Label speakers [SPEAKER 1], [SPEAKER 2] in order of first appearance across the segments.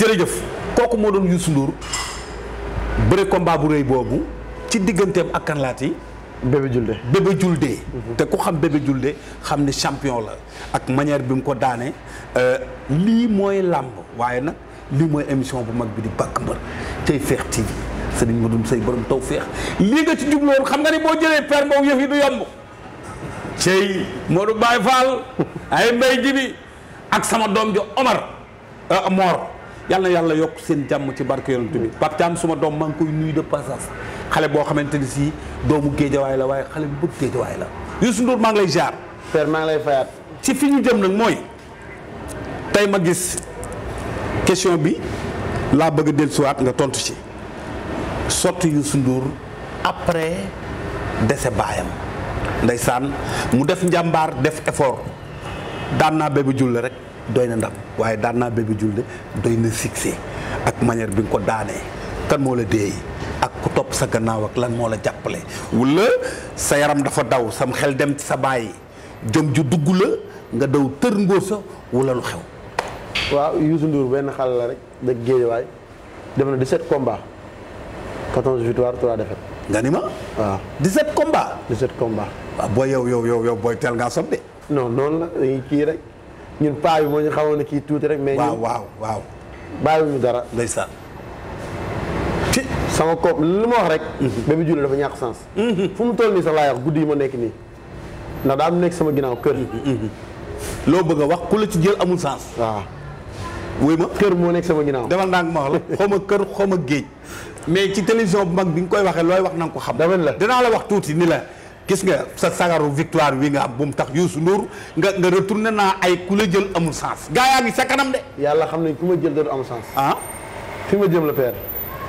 [SPEAKER 1] jërëjëf kooku moo doon Youssou Ndour bëre combat bu rëy boobu ci digganteem ak kan laati
[SPEAKER 2] Bébé Diouldé.
[SPEAKER 1] Bébé Diouldé. te ku xam Bébé Diouldé xam ne champion la ak manière bi mu ko daane lii mooy làmb waaye nag lii mooy émission bu mag bi di Bakk Mbër tey Fekh TV Serigne Madoum Seye borom taw feex lii nga ci jubloon xam nga ni boo jëlee Père Mbow yëf yi du yomb cey Modou Baye Fall ay mbay jibi ak sama doom jo Omar Mor yal na yàlla yokk seen jàmm ci barke yonent bi Pape Thiam suma doom maa ngi koy nuyu de passage xale boo xamante ni si doomu géejawaay la waaye xale bu bëgg géejawaay la Youssou Ndour maa ngi lay jaar
[SPEAKER 2] Père maa ngi lay fayaat.
[SPEAKER 1] ci fi ñu jëm nag mooy tey ma gis question bi laa bëgg a dellusiwaat nga tontu ci sotti Youssou Ndour après décès baayam ndeysaan mu def njàmbaar def effort daan naa Bébé Diouldé rek doy na ndam waaye daan naa Bébé Diouldé doy na succès ak manière bi nga ko daanee kan moo la deey ak ku topp sa gannaaw ak lan moo la jàppale wala sa yaram dafa daw sam xel dem ci sa bàyyi jom ju dugg la nga daw tër ngóor sa wala lu xew.
[SPEAKER 2] waaw Youssou Ndour benn xale la rek dëgg Géejawaay def na 17 combats 14 victoires 3 défaites.
[SPEAKER 1] nga ni ma.
[SPEAKER 2] waaw
[SPEAKER 1] 17 combats.
[SPEAKER 2] 17 combats.
[SPEAKER 1] waaw booy yow booy teel ngaa sob de.
[SPEAKER 2] non noonu la dañuy kii rek ñun paa bi moo ñu xamoon ne kii tuuti rek. mais ñun
[SPEAKER 1] waaw.
[SPEAKER 2] bàyyiwuñu dara.
[SPEAKER 1] ndeysaan.
[SPEAKER 2] ci sama koom li ma wax rek. Bébé Diouldé dafa ñàkk sens. fu mu toll nii sax laay wax guddi yi ma nekk nii ndax daa am nekk sama ginnaaw kër.
[SPEAKER 1] loo bëgg a wax ku la ci jël amul sens.
[SPEAKER 2] waaw.
[SPEAKER 1] wuy ma
[SPEAKER 2] kër moo nekk sama ginnaaw.
[SPEAKER 1] demal ndànk ma wax la xaw ma kër xaw ma géej mais ci télévision bu mag bi nga koy waxee looy wax na nga ko xam.
[SPEAKER 2] dama la
[SPEAKER 1] dinaa la wax tuuti ni la gis nga sa sagaru victoire wi nga am bu mu tax Youssou Ndour nga retourné naa ay ku la jël amul sens. gaa yaa ngi sa kanam de.
[SPEAKER 2] yàlla xam nañ ku ma jël dootu am sens.
[SPEAKER 1] ah.
[SPEAKER 2] fi ma jëm la père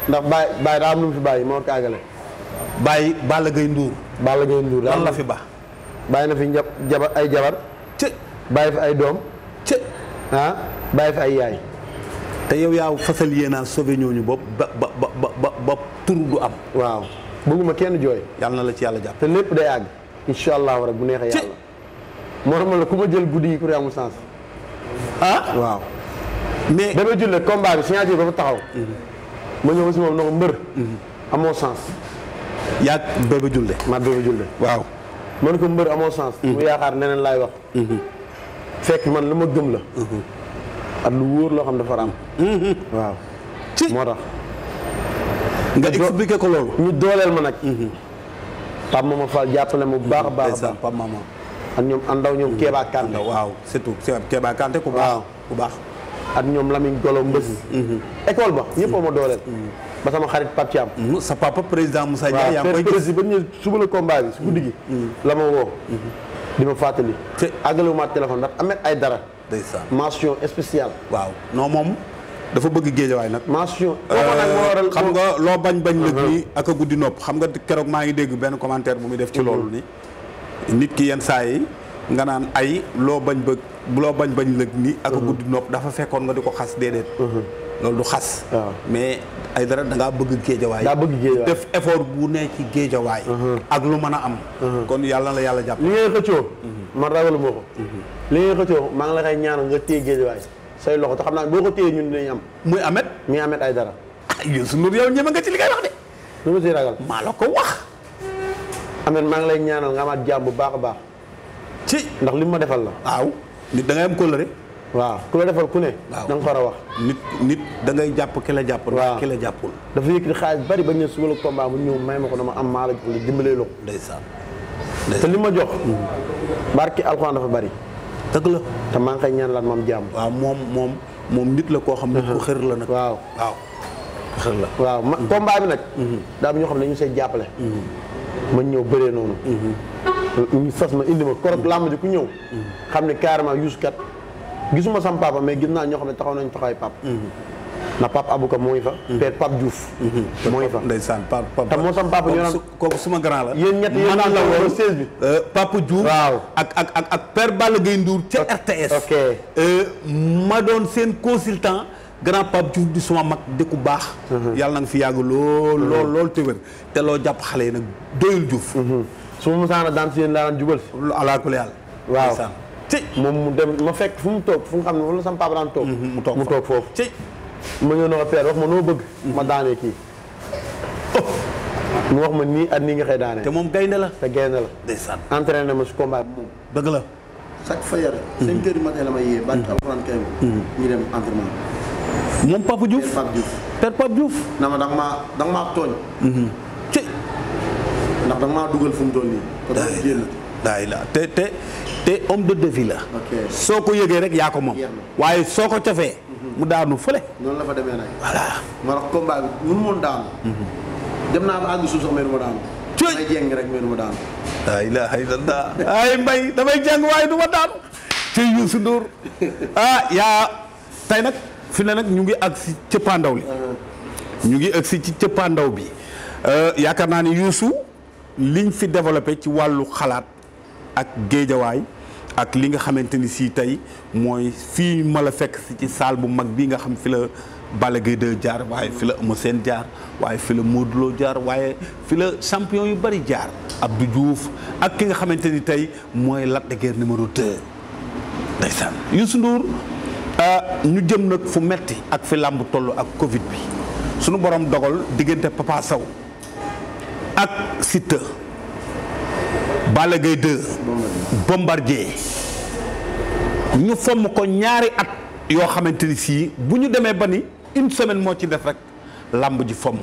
[SPEAKER 2] ndax Baye daa am lu mu fi bàyyi moo ko àggale.
[SPEAKER 1] bàyyi Balla Gaye Ndour.
[SPEAKER 2] Balla Gaye Ndour
[SPEAKER 1] lan la fi ba.
[SPEAKER 2] bàyyi na fi jabar ay jabar. bàyyi fi ay doom. bàyyi fi ay yaay.
[SPEAKER 1] te yow yaa fasal yéenaa sauvé ñooñu bopp ba tur du am.
[SPEAKER 2] waaw bëgguma kenn jooy.
[SPEAKER 1] yàlla na la ci yàlla jàpp.
[SPEAKER 2] te lépp day àgg. incha allahu rek bu neexee yàlla. moo tax ma la ku ma jël guddi yi ku ne amul sens. waaw.
[SPEAKER 1] mais
[SPEAKER 2] Bébé Diouldé combat bi signature ba fa taxaw. ma ñëw si moom na ko mbër. amoo sens.
[SPEAKER 1] yaa Bébé Diouldé.
[SPEAKER 2] maa Bébé Diouldé.
[SPEAKER 1] waaw.
[SPEAKER 2] ma ne ko mbër amoo sens. mu yaakaar neneen laay wax. fekk man lu ma gëm la. ak lu wóor loo xam dafa am. waaw. moo tax.
[SPEAKER 1] nga expliqué ko loolu.
[SPEAKER 2] ñu dooleel ma nag. Pape Mama Fall jàppale ma bu baax a baax.
[SPEAKER 1] Pape Mama.
[SPEAKER 2] ak ñoom àndaw ñoom Kéba Kanté.
[SPEAKER 1] waaw surtout Kéba Kanté ku baax.
[SPEAKER 2] waaw
[SPEAKER 1] ku baax.
[SPEAKER 2] ak ñoom Lamine Golo Mbës. école ba ñëpp a ma dooleel. ba sama xarit Pape Thiam.
[SPEAKER 1] sa papa président Moussa Ndiaye. yaa ngi koy
[SPEAKER 2] gis ba ñu suba la combat bi su guddi gi. la ma woo. di ma fàttali. te àggalewu ma téléphone ndax Ahmed Aïdara.
[SPEAKER 1] ndeysaan
[SPEAKER 2] mention spéciale.
[SPEAKER 1] waaw non moom dafa bëgg géejawaay nag.
[SPEAKER 2] mention.
[SPEAKER 1] xam nga loo bañ lëg nii ak a guddi nopp xam nga keroog maa ngi dégg benn commentaire bu muy def ci loolu ni nit ki yenn saa yi nga naan ay loo bañ lëg nii ak a guddi nopp dafa fekkoon nga di ko xas déedéet. loolu du xas. mais ay dara da ngaa bëgg géejawaay.
[SPEAKER 2] daa bëgg géejawaay
[SPEAKER 1] def effort bu ne ci géejawaay. ak lu mën a am. kon yàlla la yàlla jàpp.
[SPEAKER 2] li ngay xëccoo. man ragalu ma ko. li ngay xëccoo maa ngi la koy ñaanal nga téye géejawaay say loxo te xam naa boo ko téyee ñun dinañ am.
[SPEAKER 1] muy Ahmed.
[SPEAKER 2] muy Ahmed Aïdara.
[SPEAKER 1] Youssou Ndour yow ñeme nga ci li ngay wax de.
[SPEAKER 2] lu ma siy ragal.
[SPEAKER 1] maa la ko wax.
[SPEAKER 2] Ahmed maa ngi lay ñaanal nga amaat jàmm bu baax a baax.
[SPEAKER 1] ci
[SPEAKER 2] ndax li ma defal la.
[SPEAKER 1] waaw nit da ngay am kóllëre.
[SPEAKER 2] waaw ku la defal ku ne.
[SPEAKER 1] waaw
[SPEAKER 2] da nga ko war a wax.
[SPEAKER 1] nit da ngay jàpp ki la jàpp.
[SPEAKER 2] waaw
[SPEAKER 1] ki la jàppul.
[SPEAKER 2] dafa yëkkati xaalis bari ba ñu suba la combat bu ñëw may ma ko dama am maa la jox dimbalee la ko.
[SPEAKER 1] ndeysaan.
[SPEAKER 2] te li ma jox. barki alxuraan dafa bari.
[SPEAKER 1] dëgg la.
[SPEAKER 2] te maa ngi koy ñaanalaat moom jàmm.
[SPEAKER 1] waaw moom nit la koo xam ne ku xër la nag.
[SPEAKER 2] waaw
[SPEAKER 1] ku xër la.
[SPEAKER 2] waaw combat bi nag. daa am ñoo xam ne ñu say jàppale. ma ñëw bëree noonu. ñu sas ma indi ma korog làmb ji ku ñëw. xam ne carrément Youssou kat gisuma sam papa mais gis naa ñoo xam ne taxaw nañu taxawaay papa. ndax papa Abouka moo ngi fa. père Pape Diouf. moo ngi fa
[SPEAKER 1] ndeysaan papa.
[SPEAKER 2] te moo sam papa ñu naan
[SPEAKER 1] kooku suma grand la.
[SPEAKER 2] yéen ñett yéen naan la woon 16 bi.
[SPEAKER 1] Papa Diouf.
[SPEAKER 2] waaw
[SPEAKER 1] ak père Balla Gaye Ndour ca RTS.
[SPEAKER 2] ok
[SPEAKER 1] ma doon seen consultant. grand Pape Diouf di suma mag di ku baax. yàlla na nga fi yàgg lool te wér te loo jàpp xale yi nag doyul Diouf.
[SPEAKER 2] su ma musaana daan si yéen laa daan jubal si.
[SPEAKER 1] alaakulli yàlla.
[SPEAKER 2] waaw moom mu dem ma fekk fu mu toog fu nga xam ne wala sama papa daan toog.
[SPEAKER 1] mu toog
[SPEAKER 2] foofu.
[SPEAKER 1] ci
[SPEAKER 2] ma ñëw na ko père wax ma noo bëgg. ma daanee kii. mu wax ma nii at nii nga xëy daanee.
[SPEAKER 1] te moom gaynde la.
[SPEAKER 2] te gaynde la.
[SPEAKER 1] ndeysaan.
[SPEAKER 2] entraîné na ma si combat bi moom.
[SPEAKER 1] dëgg la.
[SPEAKER 3] chaque fajar. 5 heures du matin la may yee. barke alxuraan kay ñu dem entraînement.
[SPEAKER 1] moom Papa Diouf
[SPEAKER 3] Père Pape Diouf.
[SPEAKER 1] Père Pape Diouf.
[SPEAKER 3] na ma da nga maa tooñ.
[SPEAKER 1] ci
[SPEAKER 3] ndax da nga maa dugal fu mu toll nii. kon nag génn.
[SPEAKER 1] daay la te homme de défi la.
[SPEAKER 3] ok
[SPEAKER 1] soo ko yëgee rek yaa ko moom. waaye soo ko cofee mu daanu fële.
[SPEAKER 3] noonu la fa demee nag.
[SPEAKER 1] voilà.
[SPEAKER 3] ma wax combat bi mënu moon daanu. dem naa ba àgg suuf sax meenu ma daanu.
[SPEAKER 1] Cëy.
[SPEAKER 3] may jéng rek meenu ma daanu.
[SPEAKER 1] laa ilaaha illallah. ay mbay damay jàng waaye du ma daanu. ci Youssou Ndour yaa tey nag fi ne nag ñu ngi ak si cëppaandaw li. ñu ngi ak si ci cëppaandaw bi. yaakaar naa ni Youssou liñ fi développé ci wàllu xalaat ak géejawaay ak li nga xamante ni si tey mooy fii ma la fekk si ci salle bu mag bii nga xam fi la Balla Gaye 2 jaar waaye fi la Eumeu Sène jaar waaye fi la Modou Lo jaar waaye fi la champion yu bari jaar Abdou Diouf ak ki nga xamante ni tey mooy Lac de Guiers numéro 2 ndeysaan Youssou Ndour ñu jëm nag fu metti ak fi làmb toll ak Covid bi sunu borom dogal diggante Papa Sow ak Siteu Balla Gaye 2 Bombardier ñu fomm ko ñaari at yoo xamante ni sii bu ñu demee ba ni une semaine moo ci def rek làmb ji fomm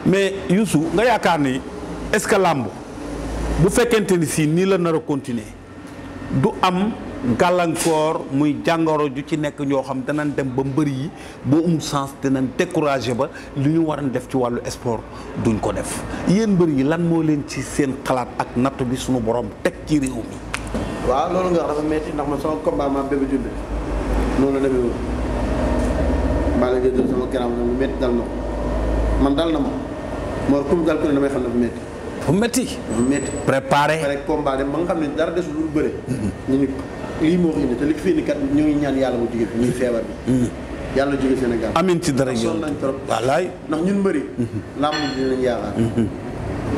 [SPEAKER 1] mais Youssou nga yaakaar ni est-ce que làmb bu fekkente ni sii nii la nar a continuer du am gàllankoor muy jàngoro ju ci nekk ñoo xam danañ dem ba mbër yi boo sens dinañ découragé ba li ñu war a def ci wàllu sport duñ ko def yéen mbër yi lan moo leen ci seen xalaat ak natt bi suñu borom teg ci réew mi.
[SPEAKER 3] waaw loolu nga wax dafa metti ndax man sama combat ma Bébé Diouldé noonu la demee woon. Balla Gaye sama garaam lu metti dal na ko man dal na ma moo comme dal ko ne damay xam ne bu metti.
[SPEAKER 1] fu metti
[SPEAKER 3] dafa metti.
[SPEAKER 1] préparé
[SPEAKER 3] pare combat dem ba nga xam ne dara desul lu bëre. ñu ni lii moo ko indi te li ko fi indi kat ñu ngi ñaan yàlla mu jóge fi ñuy feebar bi. yàlla jóge Sénégal.
[SPEAKER 1] amiin ci dara yow
[SPEAKER 3] sonn nañ trop.
[SPEAKER 1] wallaay
[SPEAKER 3] ndax ñun mbëri. làmb ji dinañ yaakaar.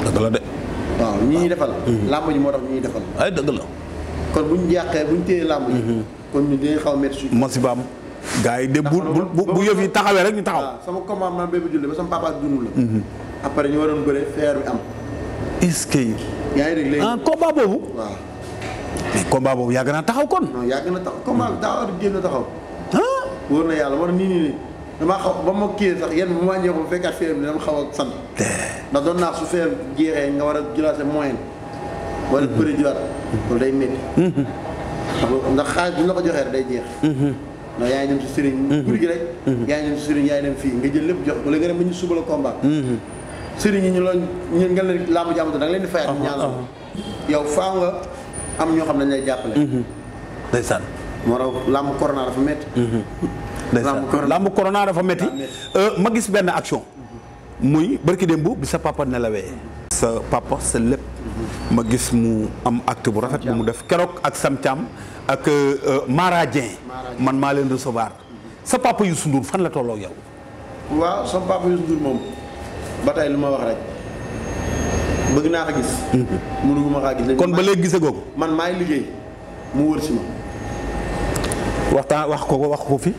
[SPEAKER 1] dëgg la de.
[SPEAKER 3] waaw ñi ñuy defal. làmb ji moo tax ñu ñuy defal.
[SPEAKER 1] ay dëgg la.
[SPEAKER 3] kon bu ñu jàqee bu ñu téyee làmb ji. kon ñu dinañ xaw a métti suñu.
[SPEAKER 1] masibaam gars yi de bu yëf yi taxawee rek ñu taxaw.
[SPEAKER 3] waaw sama combat ma Bébé Diouldé ba sama papa dund la. après ñu waroon bëre feer bi am.
[SPEAKER 1] est-ce que.
[SPEAKER 3] yaa ngi dégg léegi.
[SPEAKER 1] combat boobu.
[SPEAKER 3] waaw.
[SPEAKER 1] mais combat boobu yàgg naa taxaw kon.
[SPEAKER 3] non yàgg na taxaw combat bi daa war a génn taxaw. wóor na yàlla war nii damaa xaw ba ma kii sax yenn bu ma wàññeeku bu fekkaat feer bi dama xaw a sant. ndax doon naa su feer jeexee nga war a jëlaat sa moyen. wala bëri jiwaat loolu day métti. ndax xaalis bu ñu la ko joxee rek day jeex. ndax yaa ngi dem si sëriñ. guddi gi rek. yaa ngi dem si sëriñ yaa ngi dem fii nga jël lépp jox wala nga dem ba ñu suba la combat. sëriñ yi ñu loolu ñu nga leen làmb jàmm da nga leen di fayaat ñaanal yow faaw nga am ñoo xam ne dañ lay jàppale.
[SPEAKER 1] ndeysaan.
[SPEAKER 3] moo tax làmb corona dafa métti.
[SPEAKER 1] làmb corona dafa métti. ma gis benn action. muy barki démb bi sa papa nelawee. sa papa sa lépp. ma gis mu am acte bu rafet bu mu def keroog ak Sam Thiam ak Mara Dieng man maa leen recevoir. sa papa Youssou Ndour fan la tolloo yow.
[SPEAKER 3] waaw sama papa Youssou Ndour moom ba tey lu ma wax rek bëgg naa ko gis. mënu ma kaa gis.
[SPEAKER 1] kon ba léegi gisagoo ko.
[SPEAKER 3] man maay liggéey mu wër si ma.
[SPEAKER 1] waxtaan wax ko fi.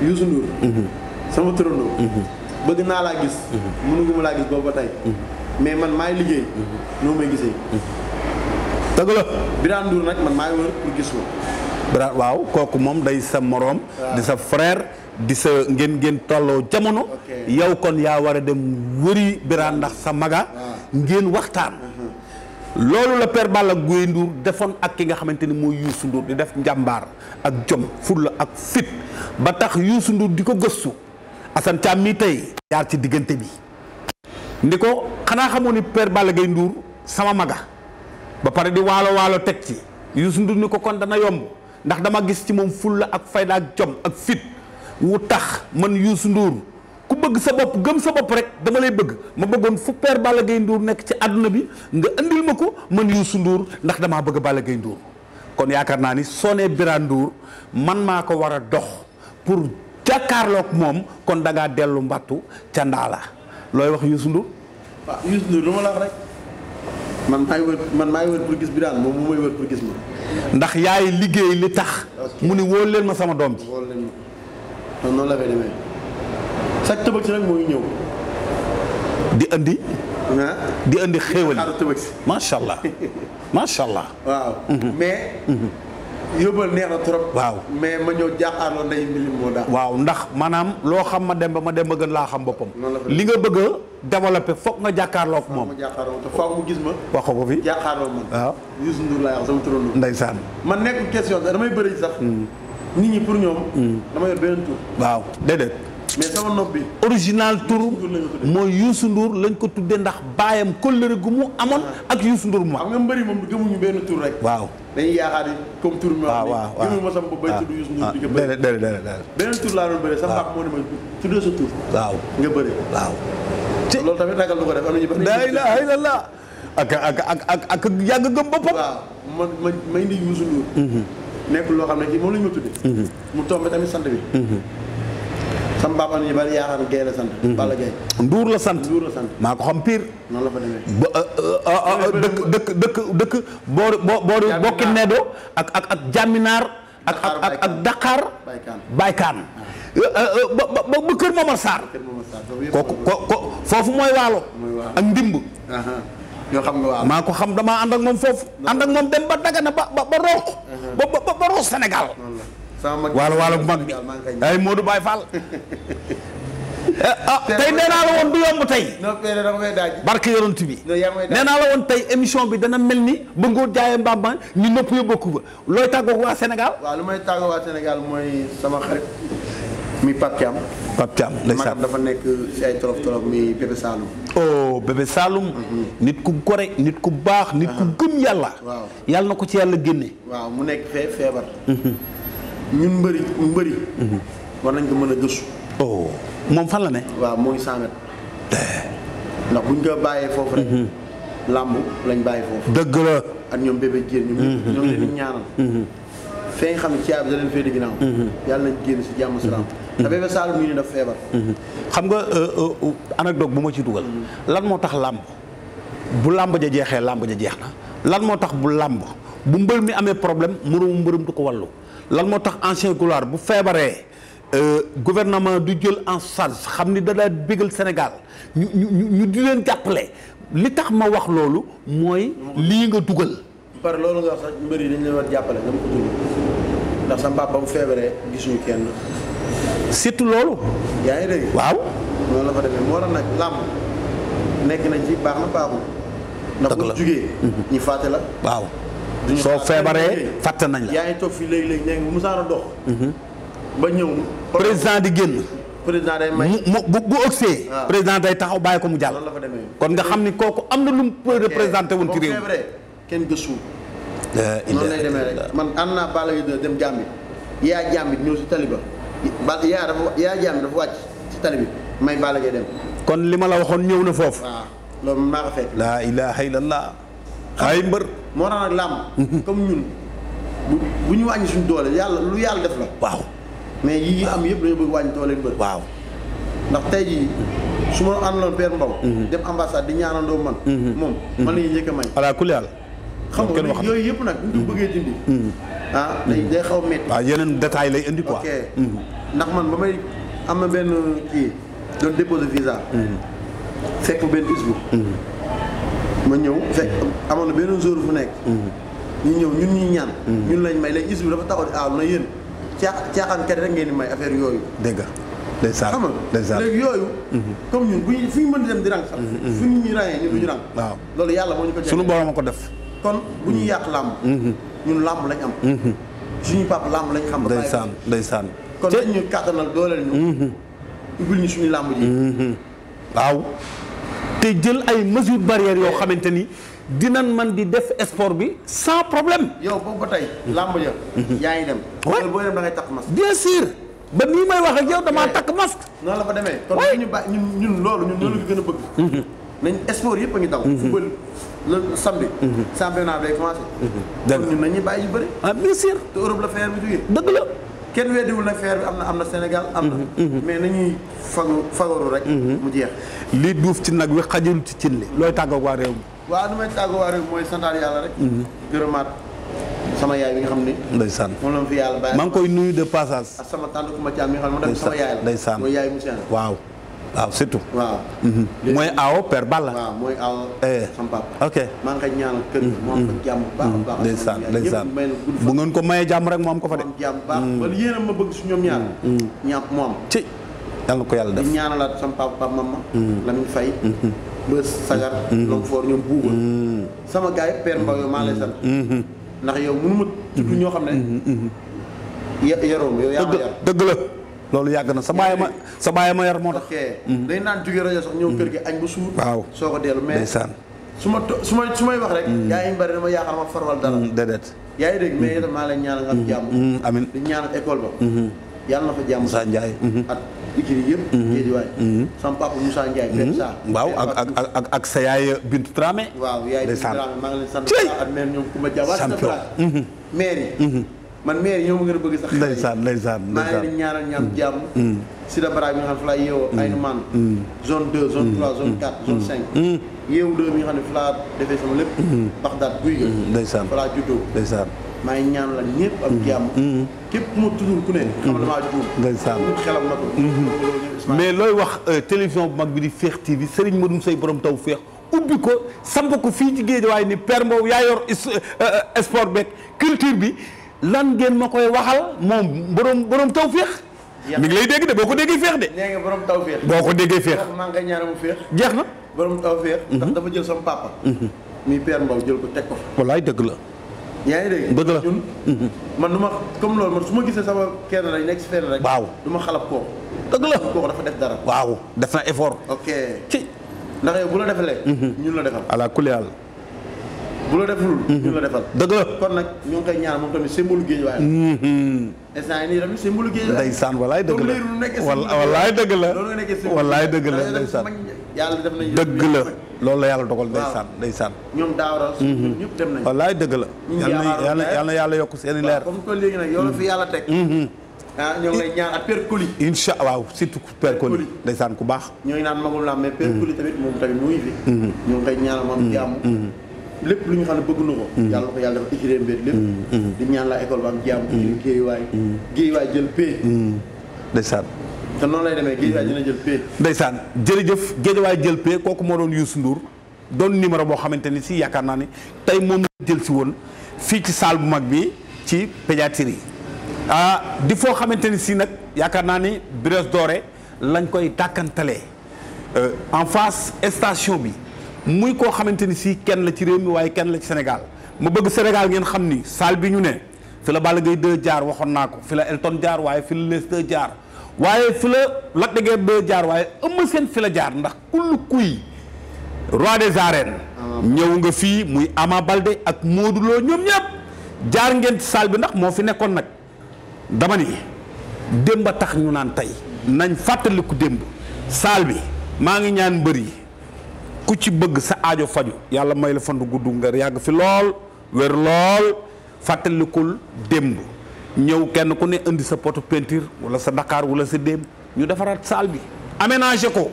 [SPEAKER 3] Youssou Ndour. sama turandoo. bëgg naa laa gis. mënu ma laa gis boobu ba tey. mais man maay liggéey. noo may gisee.
[SPEAKER 1] dëgg la.
[SPEAKER 3] Birane Ndour nag man maay wër pour gis ko.
[SPEAKER 1] Birane waaw kooku moom day sa moroom. di sa frère. di sa ngeen tolloo jamono. yow kon yaa war a dem wëri Birane ndax sa maga. ngeen waxtaan. loolu la Père Balla Gaye Ndour defoon ak ki nga xamante ni mooy Youssou Ndour di def njàmbaar ak jom fulla ak fit ba tax Youssou Ndour di ko gëstu Assane Thiam mii tey jaar ci diggante bi ndi ko xanaa xamoo ni Père Balla Gaye Ndour sama maga ba pare di waalo teg ci Youssou Ndour ni ko kon dana yomb ndax dama gis ci moom fulla ak fayda ak jom ak fit wu tax man Youssou Ndour ku bëgg sa bopp gëm sa bopp rek dama lay bëgg ma bëggoon fu Père Balla Gaye Ndour nekk ci àdduna bi nga indil ma ko man Youssou Ndour ndax damaa bëgg Balla Gaye Ndour kon yaakaar naa ni soo nee Birane Ndour man maa ko war a dox pour jàkkaarloog moom kon da ngaa dellu mbattu ca ndaala looy wax Youssou Ndour.
[SPEAKER 3] waaw Youssou Ndour lu ma la wax rek man maay wër pour gis Birane moom mu may wër pour gis ma.
[SPEAKER 1] ndax yaay liggéey li tax. mu ni wóol leen ma sama doom ji.
[SPEAKER 3] wóol leen ma noonu la fay demee. chaque tëbëg si nag moo ngi ñëw.
[SPEAKER 1] di indi xéewal
[SPEAKER 3] xaaru tëbëg si.
[SPEAKER 1] macha allah macha allah.
[SPEAKER 3] waaw mais. yóbbal neex na trop.
[SPEAKER 1] waaw
[SPEAKER 3] mais ma ñëw jàkkaarloo nday mbilim moo daal.
[SPEAKER 1] waaw ndax maanaam loo xam ma dem ba gën laa xam boppam. li nga bëgg a développé foog nga jàkkaarloo ak moom.
[SPEAKER 3] ma jàkkaarloo te foog mu gis ma.
[SPEAKER 1] wax ko fi
[SPEAKER 3] jàkkaarloo man.
[SPEAKER 1] waaw
[SPEAKER 3] Youssou Ndour laa wax sama turandoo.
[SPEAKER 1] ndeysaan.
[SPEAKER 3] man nekk question damay bëri sax. nit ñi pour ñoom. dama yor beneen tur.
[SPEAKER 1] waaw déedéet.
[SPEAKER 3] mais sama nopp bi.
[SPEAKER 1] original tur mooy Youssou Ndour lañ ko tuddee ndax baayam kóllëre gu mu amoon ak Youssou Ndour mu
[SPEAKER 3] xam nga mbëri moom gëmuñu benn tur rek.
[SPEAKER 1] waaw
[SPEAKER 3] dañuy yaakaar ni comme tur mi wax ni gëmu ma sama bopp bay tudd Youssou Ndour di nga bëri
[SPEAKER 1] déedéet
[SPEAKER 3] beneen tur laa doon bëri sa mbaax moo ne ma tuddee sa tur
[SPEAKER 1] waaw nga
[SPEAKER 3] bëri
[SPEAKER 1] waaw
[SPEAKER 3] loolu tamit ragal lu ko def am nañu bëri
[SPEAKER 1] la ilaha illallah ak yàgg gëm boppam
[SPEAKER 3] waaw ma indi Youssou Ndour nekkul loo xam ne kii moom la ñu ma tuddee mu tombé tamit sant bi sama papa ñu bari yaakaar Guèye la sant. Balla Guèye.
[SPEAKER 1] Ndour la sant.
[SPEAKER 3] Ndour la sant.
[SPEAKER 1] maa ko xam pire.
[SPEAKER 3] noonu la fa demee.
[SPEAKER 1] dëkk boori bokki Nedo ak Jaminaar. ak Dakar. Baykaan. ba Kër Momar Sarr. ko foofu mooy waalo. ak ndimb.
[SPEAKER 3] yoo xam nga waaw
[SPEAKER 1] maa ko xam damaa ànd ak moom foofu. ànd ak moom dem ba Dagana ba Roq. ba Roq Sénégal. waalo bu mag bi ay Modou Baye Fall tey nee naa la woon du yomb tey barke yoront bi nee naa la woon tey émission bi dana mel ni ba ngóor jaaye mbamba ñu nopp yo bokku ba looy tàggoo waa Sénégal
[SPEAKER 3] waaw lu may tàggoo waa Sénégal mooy sama xarit mi Pape Thiam
[SPEAKER 1] ndeysaan
[SPEAKER 3] dafa nekk si ay tolof mi Bébé Saloum
[SPEAKER 1] oh Bébé Saloum nit ku gore nit ku baax nit ku gëm yàlla
[SPEAKER 3] waaw
[SPEAKER 1] yàlla na ko ci yàlla génne
[SPEAKER 3] waaw mu nekk feebar ñun mbëri war nañ ko mën a gëstu.
[SPEAKER 1] oh moom fan la ne.
[SPEAKER 3] waaw mooy 100 mètres. ndax buñ ko bàyyee foofu rek. làmb lañ bàyyi foofu.
[SPEAKER 1] dëgg la.
[SPEAKER 3] ak ñoom bébé Diène ñoom leen di ñaanal. fee nga xam ne caabi da leen féete ginnaaw. yàlla nañ génn si jàmm salaam. te bébé Saloum ñu ne daf feebar.
[SPEAKER 1] xam nga anecdote bu ma ci dugal. lan moo tax làmb bu làmb ja jeexee làmb ja jeex na lan moo tax bu làmb bu mbër mi amee problème moromu mbërëm du ko wallu lan moo tax ancien gloire bu feebaree gouvernement du jël en charge xam ni da daa bégal Sénégal ñu di leen jàppale li tax ma wax loolu mooy lii nga dugal.
[SPEAKER 3] par loolu nga wax sax mbër yi dañ leen war jàppale dama ko dund ndax sa papa bu feebaree gisuñu kenn.
[SPEAKER 1] surtout loolu.
[SPEAKER 3] yaa ngi dégg.
[SPEAKER 1] waaw.
[SPEAKER 3] noonu la fa demee moo tax nag làmb nekk nañ ci baax na baaxul. ndax bu jugee. ñi fàtte la.
[SPEAKER 1] waaw. soo feebaree fàtte nañ la.
[SPEAKER 3] yaa ngi toog fii léegi-léegi nee nga bu musaana dox. ba ñëw.
[SPEAKER 1] président di génn.
[SPEAKER 3] président day may
[SPEAKER 1] bu ëgsee. président day taxaw bàyyi ko mu jàll.
[SPEAKER 3] loolu la fa demee.
[SPEAKER 1] kon nga xam ni kooku am na lu mu représenté woon ci réew mi.
[SPEAKER 3] kenn gëstu. noonu lay demee rek man ànd naa Balla Gaye dem Gambie yaa Gambie ñëw si tali ba yaa Gambie dafa wàcc si tali bi may Balla Gaye dem.
[SPEAKER 1] kon li ma la waxoon ñëw na foofu.
[SPEAKER 3] waaw loolu maa ko fekk.
[SPEAKER 1] laa ilaaha illallah. ay mbër.
[SPEAKER 3] moo tax nag làmb comme ñun bu ñu wàññi suñu doole yàlla lu yàlla def la.
[SPEAKER 1] waaw
[SPEAKER 3] mais yii am yëpp dañoo bëgg wàññi doole mbër.
[SPEAKER 1] waaw
[SPEAKER 3] ndax tey jii su ma àndaloon Père Mbaw dem ambassade di ñaanandoo man. moom man la ñuy njëkk a may.
[SPEAKER 1] ala kulli yàlla.
[SPEAKER 3] xam nga yooyu yëpp nag bu ñu ko bëggee dindi. day xaw a métti.
[SPEAKER 1] waaw yeneen détails lay indi quoi.
[SPEAKER 3] ok ndax man ba may am na benn kii doon déposé visa. fekk benn isbu. ma ñëw fekk amoon na benn jour fu nekk. ñu ñëw ñun ñuy ñaan. ñun lañ may léegi isbu dafa taxaw di aaw na yéen caaxaankat rek ngeen di may affaire yooyu.
[SPEAKER 1] dégg nga ndeysaan
[SPEAKER 3] xam nga léegi yooyu. comme ñun bu ñu fu ñu mën di dem di rang sax. fu ñu ñuy rangee ñun du ñu rang.
[SPEAKER 1] waaw
[SPEAKER 3] loolu yàlla moo ñu ko.
[SPEAKER 1] sunu borom a ko def.
[SPEAKER 3] kon bu ñuy yàq làmb. ñun làmb lañ am. suñu papa làmb lañ xam.
[SPEAKER 1] ndeysaan ndeysaan.
[SPEAKER 3] kon dañ ñu kàttanal dooleel ñu. ubbil ñu suñu làmb ji.
[SPEAKER 1] waaw te jël ay mesures barrières yoo xamante ni dinañ man di def sport bi sans problème.
[SPEAKER 3] yow boobu ba tey làmb ja. yaa ngi dem.
[SPEAKER 1] waaw
[SPEAKER 3] booy dem da ngay takk masque.
[SPEAKER 1] bien sûr ba nii may wax ak yow damaa takk masque.
[SPEAKER 3] noonu la fa demee. kon bu ñu ba ñun loolu ñun loolu gën a bëgg. nañ sport yëpp a ngi daw. football le samedi. championnat bay commencé.
[SPEAKER 1] dëgg
[SPEAKER 3] kon ñun nañuy bàyyi yu bëri.
[SPEAKER 1] ah bien sûr.
[SPEAKER 3] te Europe la feer bi jógee.
[SPEAKER 1] dëgg la.
[SPEAKER 3] kenn weddiwul nag feer bi am na Sénégal am na. mais nañuy fagaru rek. mu jeex.
[SPEAKER 1] lii duuf ci nag wi xajul ci cin li. looy tàggatoo waa réew mi.
[SPEAKER 3] waaw nu may tàggoo waa réew mooy santaat yàlla rek. gërëmaat sama yaay bi nga xam ni.
[SPEAKER 1] ndeysaan
[SPEAKER 3] moom la ma fi yàlla bàyyi.
[SPEAKER 1] maa ngi koy nuyu de passage.
[SPEAKER 3] ak sama tante Kouma Thiam mi nga xam ne moom tamit sama yaay la.
[SPEAKER 1] ndeysaan
[SPEAKER 3] mooy yaay Moussa.
[SPEAKER 1] waaw waaw surtout.
[SPEAKER 3] waaw.
[SPEAKER 1] mooy aawo père Balla.
[SPEAKER 3] waaw mooy aawo. sama papa.
[SPEAKER 1] ok
[SPEAKER 3] maa ngi koy ñaanal kër gi. mu am fa jàmm bu baax a baax.
[SPEAKER 1] ndeysaan ndeysaan bu ngeen ko mayee jàmm rek mu am ko fa de.
[SPEAKER 3] mu am jàmm bu baax wala yéen a ma bëgg su ñoom ñaar. ñaam mu am.
[SPEAKER 1] ci yàlla ko yàlla def.
[SPEAKER 3] di ñaanalaat sama papa mama. Lamine Faye. Bës Sagar. Long Fort ñoom buuba. sama gars yi père Mbaw yow maa lay sant. ndax yow mënu ma tudd ñoo xam ne. yaroom yow yaa ma yar.
[SPEAKER 1] dëgg la loolu yàgg na sa baay ma yar moo tax.
[SPEAKER 3] ok day naan jóge rajo sax ñëw kër gi añ ba suur.
[SPEAKER 1] waaw
[SPEAKER 3] soo ko dellu mais
[SPEAKER 1] ndeysaan.
[SPEAKER 3] su may wax rek. yaa ngi bari dama yaakaar ma farwal dara.
[SPEAKER 1] déedéet.
[SPEAKER 3] yaa ngi dégg mais itam maa lay ñaanal nga am jàmm.
[SPEAKER 1] amiin
[SPEAKER 3] di ñaanal école ba. yàlla na fa jàmm.
[SPEAKER 1] Moussa Ndiaye.
[SPEAKER 3] ak ikiri yëpp. Géejawaay. sama papa Moussa Ndiaye.
[SPEAKER 1] waaw ak sa yaay Bintu Dramé.
[SPEAKER 3] waaw yaay Bintu Dramé maa ngi leen sant ak mère ñoom Koumba Dia.
[SPEAKER 1] champion
[SPEAKER 3] maire yi. man maire yi ñoo ma gën a bëgg sax.
[SPEAKER 1] ndeysaan
[SPEAKER 3] maa ngi leen di ñaanal ñaam jàmm. Sida Bara bi nga xam ne fa laa yeewoo ay man zone 2 zone 3 zone 4 zone 5. yeewu 2 bi nga xam ne fa laa defee sama lépp. Baxdaat guy ga.
[SPEAKER 1] ndeysaan
[SPEAKER 3] fa laa juddoo.
[SPEAKER 1] ndeysaan.
[SPEAKER 3] maa ngi ñaan la ñëpp am jàmm. képp ku ma tuddul ku ne. xam nga damaa juum.
[SPEAKER 1] ndeysaan
[SPEAKER 3] xelam na ko.
[SPEAKER 1] mais looy wax télévision bu mag bi di Fekh TV Serigne Madoum Seye borom taw Fekh ubbi ko samp ko fii ci Géejawaay ni Père Mbow yaa yor sport beeg culture bi lan ngeen ma koy waxal moom borom taw Fekh. mi ngi lay dégg de boo ko déggee Fekh de.
[SPEAKER 3] nee nga borom taw Fekh.
[SPEAKER 1] boo ko déggee Fekh.
[SPEAKER 3] maa ngi koy ñaanal mu Fekh.
[SPEAKER 1] jeex na.
[SPEAKER 3] borom taw Fekh. ndax dafa jël sama papa. muy Père Mbow jël ko teg ko fa.
[SPEAKER 1] wallaay dëgg la.
[SPEAKER 3] yaa ngi dégg.
[SPEAKER 1] dëgg la
[SPEAKER 3] ñun. man du ma comme loolu man su ma gisee sama kenn rek nekk si fenn rek.
[SPEAKER 1] waaw
[SPEAKER 3] du ma xalab kooku.
[SPEAKER 1] dëgg la
[SPEAKER 3] kooku dafa def dara.
[SPEAKER 1] waaw def na effort.
[SPEAKER 3] ok
[SPEAKER 1] ci
[SPEAKER 3] ndax yow bu la defalee. ñun la defal.
[SPEAKER 1] ala kulli yàlla.
[SPEAKER 3] bu la deful. ñun la defal.
[SPEAKER 1] dëgg la
[SPEAKER 3] kon nag ñoo ngi koy ñaan moom tamit symbole Géejawaay. instant yii nii tamit symbole Géejawaay.
[SPEAKER 1] ndeysaan wallaay dëgg la wallaay dëgg la
[SPEAKER 3] loolu nga nekkee symbole
[SPEAKER 1] wallaay dëgg la ndeysaan
[SPEAKER 3] yàlla def nañu
[SPEAKER 1] dëgg la loolu la yàlla dogal ndeysaan
[SPEAKER 3] ñoom daawara ñëpp dem nañu
[SPEAKER 1] wallaay dëgg la yàlla na yàlla yokk seeni leer
[SPEAKER 3] comme que léegi nag yow la fi yàlla teg ñoo ngi lay ñaan ak Père Coly
[SPEAKER 1] incha waaw surtout Père Coly ndeysaan ku baax
[SPEAKER 3] ñoo ngi naan magul naa mais Père Coly tamit moom tamit mu ngi fi ñoo ngi koy ñaanal moom jàmm lépp lu ñu xam ne bëgg na ko yàlla na ko yàlla dafa écrire mbir lépp di ñaan la école ba am jàmm Géejawaay jël paie
[SPEAKER 1] ndeysaan
[SPEAKER 3] te noonu lay demee Géejawaay dina jël paie
[SPEAKER 1] ndeysaan jërëjëf Géejawaay jël paie kooku moo doon Youssou Ndour doon numéro boo xamante ni si yaakaar naa ni tey moom la jël si woon fii ci salle bu mag bi ci pédiatrie di foo xamante ni si nag yaakaar naa ni Brioche Dorée lañ koy dàkkantalee en face station bi muy koo xamante ni si kenn la ci réew mi waaye kenn la ci Sénégal ma bëgg Sénégal ngeen xam ni salle bi ñu ne fi la Balla Gaye 2 jaar waxoon naa ko fi la Elton jaar waaye fi la Les 2 jaar waaye fi la Lac de Guiers 2 jaar waaye Eumeu Sène fi la jaar ndax kullu kuy roi des arènes ñëw nga fii muy Ama Baldé ak Modou Lo ñoom ñëpp jaar ngeen ci salle bi ndax moo fi nekkoon nag dama ni démb a tax ñu naan tey nañ fàttaliku démb salle bi maa ngi ñaan mbër yi ku ci bëgg sa aajo faju yàlla may la fandu gudd nga yàgg fi lool wér lool fàttalikul démb ñëw kenn ku ne indi sa poto peinture wala sa Dakar wala sa démb ñu defaraat salle bi aménagé ko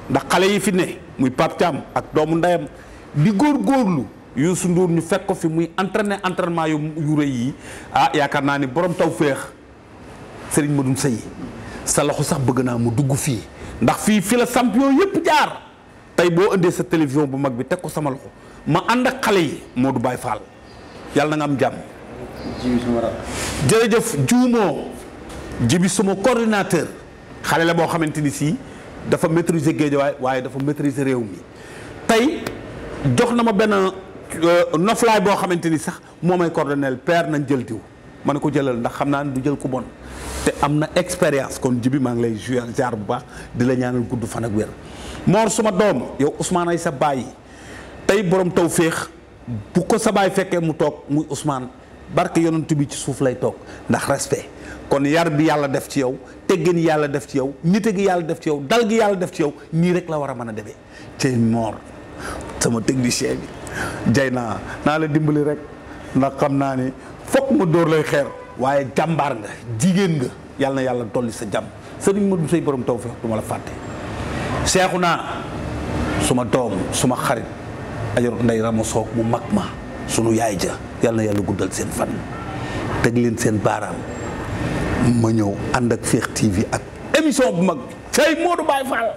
[SPEAKER 1] ndax xale yi fi ne muy Pape Thiam ak doomu ndeyam di góorgóorlu Youssou Ndour ñu fekk ko fi muy entraînement yu rëy yi yaakaar naa ni borom taw féex Serigne Madoum Seye sa loxo sax bëgg naa mu dugg fii ndax fii la champion yëpp jaar tey boo indee sa télévision bu mag bi teg ko sama loxo ma ànd ak xale yi Modou Baye Fall yàlla na nga am jàmm. jërëjëf juumoo jibi suma coordinateur xale la boo xamante ni si dafa maîtriser Guédiawaye waaye dafa maîtriser réew mi tey jox na ma benn noflaay boo xamante ni sax moo may coordonnel père nañ jël diw ma ne ko jëlal ndax xam naa ne du jël ku bon te am na expérience kon jibi maa ngi lay jaar bu baax di la ñaanal gudd fan ak wér Mor suma doom yow Ousmane ay sa baay tey borom taw féex bu ko sa baay fekkee mu toog muy Ousmane barke yonent bi ci suuf lay toog ndax respect kon yar bi yàlla def ci yow teggin yàlla def ci yow nite gi yàlla def ci yow dal gi yàlla def ci yow nii rek la war a mën a demee tey Mor sama technicien bi jay naa la dimbali rek ndax xam naa ni fokk ma dóor lay xeer waaye jàmbaar nga jigéen nga yàlla na yàlla dolli sa jàmm Serigne Madoum Seye borom taw féex du ma la fàtte seexu naa suma doom suma xarit ajor nday rama soog mu mag ma sunu yaay ja yàlla na yàlla guddal seen fan teg leen seen baaraam ma ñëw ànd ak Fekh TV ak émission bu mag bi cey Modou Baye Fall